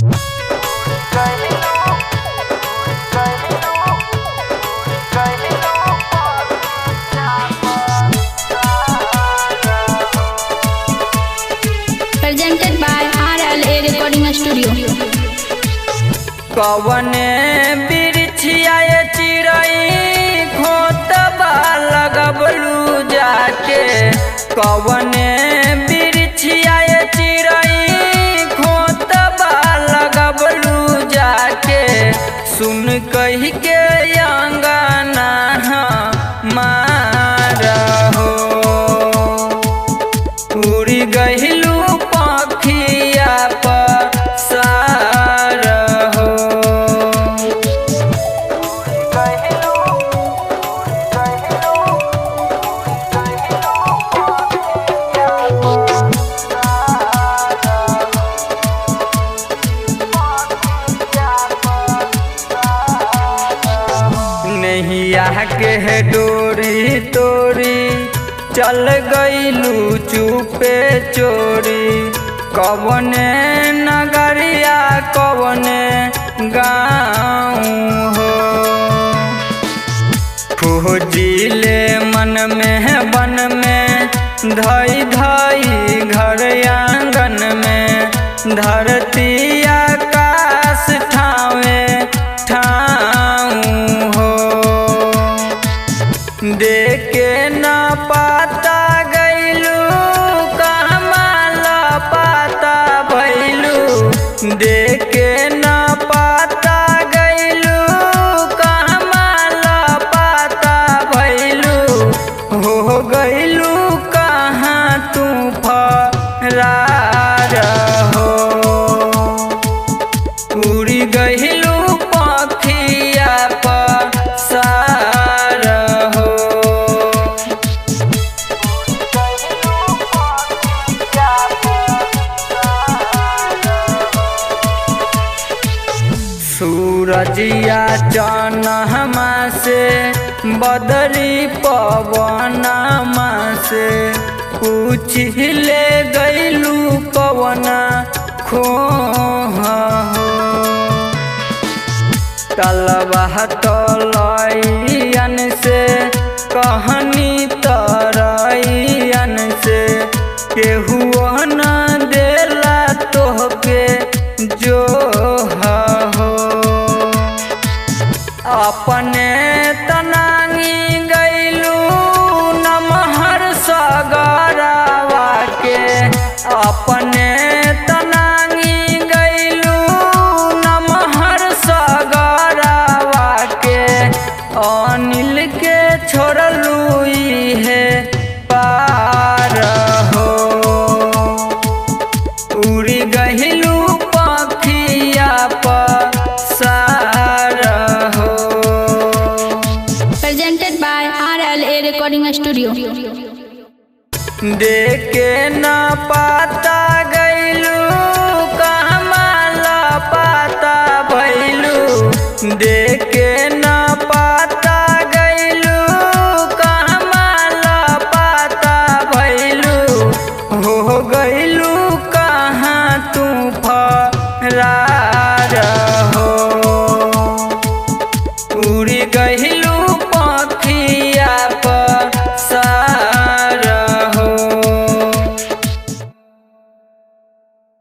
Presented by RLA Recording Studio. कवने बिरछिया चिड़ई खोतबा लगबलू जाके, कवने बिरछिया चिड़ई खोतबा लगबलू जाके, सुन कही के अंगना मारहो उड़ी गहिलू पखिया पसार हो। नैया के डोरी तोरी चल गईलू चुपे चोरी, कवने नगरिया कवने गाँव हो। खोजिले मन में बन में धई धई घर आंगन में, धरती आकाश ठावे ठाऊ हो। देखे न पाता गईलू कमाल पाता भैलू, देखे न पाता गईलू कमाल पाता भैलू, हो गईलू कहाँ तू फरार हो। उड़ी गईलू पखिया पसार हो। सूरजिया जन्मा से बदरी पवनमा से, पूछ ले गईलू कवना खोह हो। तलवा तो